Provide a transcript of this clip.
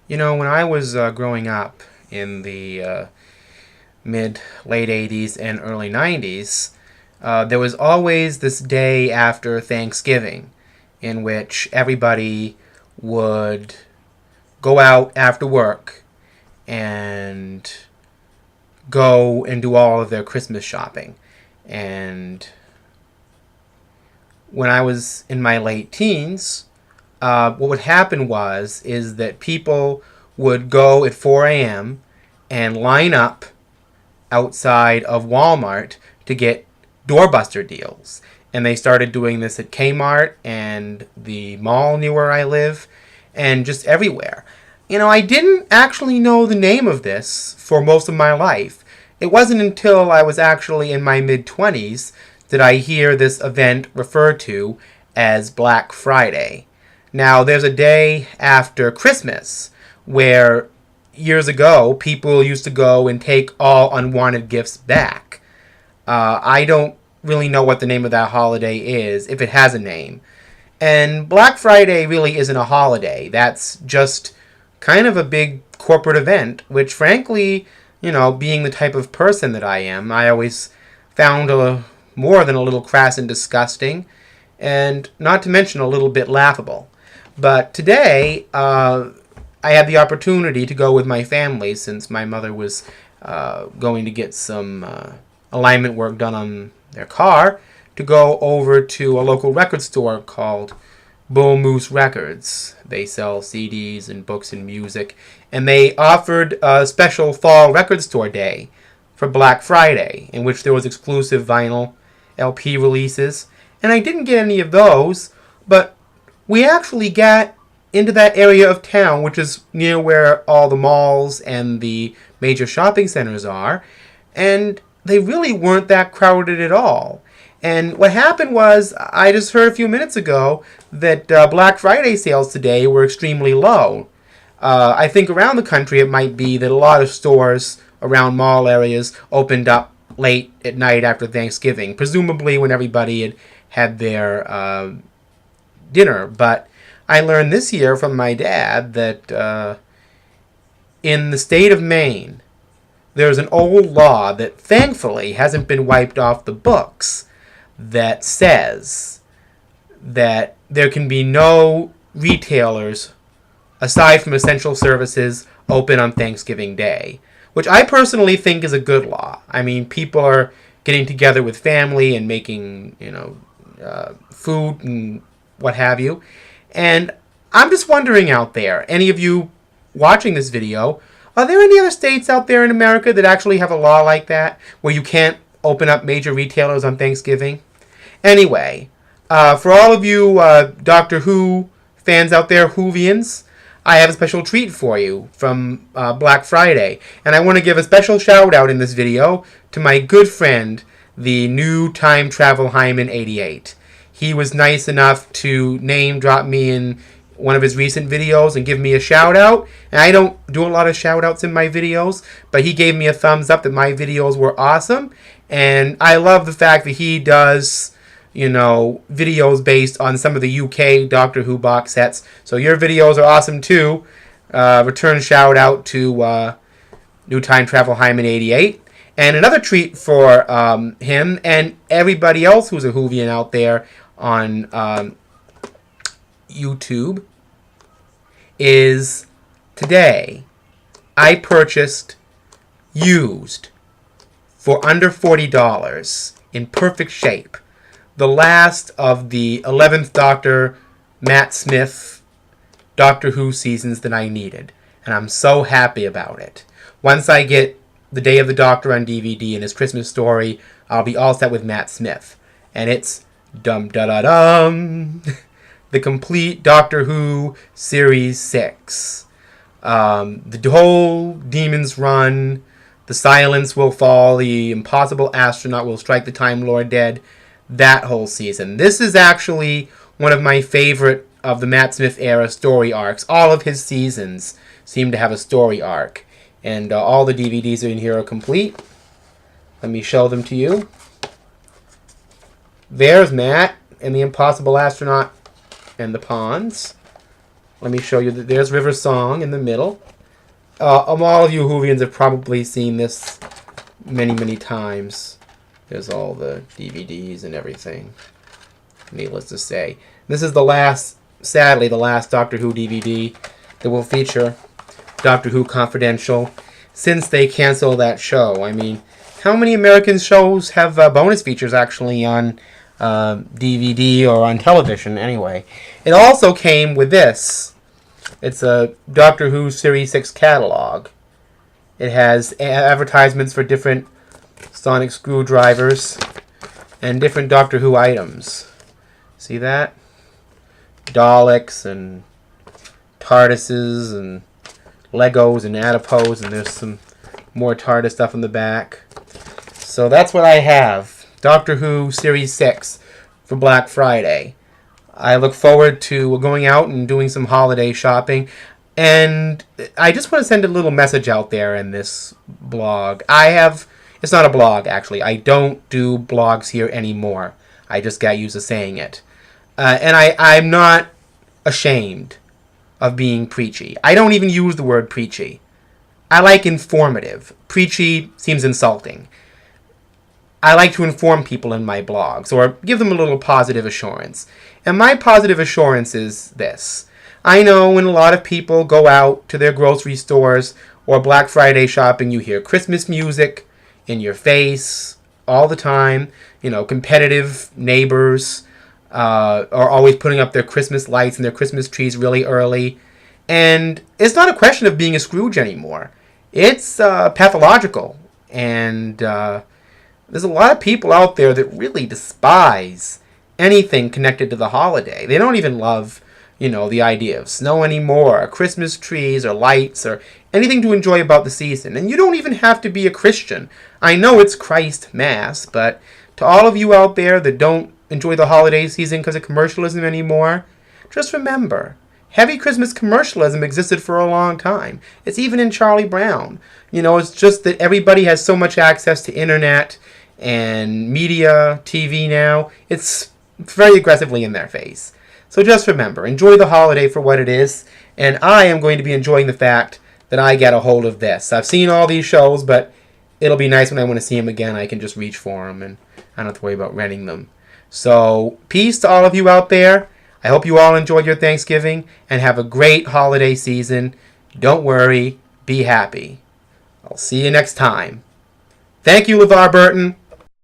When I was growing up in the late 80s and early 90s, there was always this day after Thanksgiving in which everybody would go out after work and go and do all of their Christmas shopping. And when I was in my late teens, what would happen is that people would go at 4 a.m. and line up outside of Walmart to get doorbuster deals. And they started doing this at Kmart and the mall near where I live and just everywhere. I didn't actually know the name of this for most of my life. It wasn't until I was actually in my mid-20s that I hear this event referred to as Black Friday. Now, there's a day after Christmas where years ago people used to go and take all unwanted gifts back. I don't really know what the name of that holiday is, if it has a name. And Black Friday really isn't a holiday. That's just kind of a big corporate event, which frankly, being the type of person that I am, I always found more than a little crass and disgusting, and not to mention a little bit laughable. But today, I had the opportunity to go with my family since my mother was going to get some alignment work done on their car, to go over to a local record store called Bull Moose Records. They sell CDs and books and music, and they offered a special fall record store day for Black Friday, in which there was exclusive vinyl LP releases. And I didn't get any of those, but we actually got into that area of town, which is near where all the malls and the major shopping centers are, and they really weren't that crowded at all. And what happened was, I just heard a few minutes ago that Black Friday sales today were extremely low. I think around the country it might be that a lot of stores around mall areas opened up late at night after Thanksgiving, presumably when everybody had their dinner. But I learned this year from my dad that in the state of Maine, there's an old law that thankfully hasn't been wiped off the books that says that there can be no retailers aside from essential services open on Thanksgiving Day, which I personally think is a good law. I mean, people are getting together with family and making, food and what have you. And I'm just wondering out there, any of you watching this video, are there any other states out there in America that actually have a law like that, where you can't open up major retailers on Thanksgiving? Anyway, for all of you Doctor Who fans out there, Whovians, I have a special treat for you from Black Friday. And I want to give a special shout out in this video to my good friend, the new Time Travel Hyman 88. He was nice enough to name drop me in one of his recent videos and give me a shout out. And I don't do a lot of shout outs in my videos, but he gave me a thumbs up that my videos were awesome. And I love the fact that he does, videos based on some of the UK Doctor Who box sets. So your videos are awesome too. Return shout out to New Time Travel Hyman 88. And another treat for him and everybody else who's a Whovian out there on YouTube is today I purchased used for under $40 in perfect shape the last of the 11th Doctor Matt Smith Doctor Who seasons that I needed, and I'm so happy about it. Once I get The Day of the Doctor on DVD and his Christmas story, I'll be all set with Matt Smith, and it's dum-da-da-dum the complete Doctor Who Series 6. The whole Demon's Run, The Silence Will Fall, The Impossible Astronaut Will Strike the Time Lord Dead, that whole season. This is actually one of my favorite of the Matt Smith era story arcs. All of his seasons seem to have a story arc. And all the DVDs in here are complete. Let me show them to you. There's Matt and the Impossible Astronaut and the Pawns. Let me show you. There's River Song in the middle. All of you Whovians have probably seen this many, many times. There's all the DVDs and everything. Needless to say. This is the last, sadly, the last Doctor Who DVD that will feature Doctor Who Confidential since they canceled that show. I mean, how many American shows have bonus features actually on DVD or on television anyway? It also came with this. It's a Doctor Who Series 6 catalog. It has advertisements for different sonic screwdrivers and different Doctor Who items. See that? Daleks and TARDISes and Legos and adipose, and there's some more TARDIS stuff in the back. So that's what I have. Doctor Who Series 6 for Black Friday. I look forward to going out and doing some holiday shopping. And I just want to send a little message out there in this blog. It's not a blog, actually. I don't do blogs here anymore. I just got used to saying it. And I'm not ashamed of being preachy. I don't even use the word preachy. I like informative. Preachy seems insulting. I like to inform people in my blogs, or give them a little positive assurance. And my positive assurance is this. I know when a lot of people go out to their grocery stores or Black Friday shopping, you hear Christmas music in your face all the time. You know, competitive neighbors are always putting up their Christmas lights and their Christmas trees really early. And it's not a question of being a Scrooge anymore. It's pathological. And there's a lot of people out there that really despise anything connected to the holiday. They don't even love, the idea of snow anymore, or Christmas trees, or lights, or anything to enjoy about the season. And you don't even have to be a Christian. I know it's Christ Mass, but to all of you out there that don't enjoy the holiday season because of commercialism anymore, just remember, heavy Christmas commercialism existed for a long time. It's even in Charlie Brown. It's just that everybody has so much access to internet and media, TV now. It's very aggressively in their face. So just remember, enjoy the holiday for what it is, and I am going to be enjoying the fact that I get a hold of this. I've seen all these shows, but it'll be nice when I want to see them again. I can just reach for them, and I don't have to worry about renting them. So, peace to all of you out there. I hope you all enjoyed your Thanksgiving, and have a great holiday season. Don't worry, be happy. I'll see you next time. Thank you, LeVar Burton.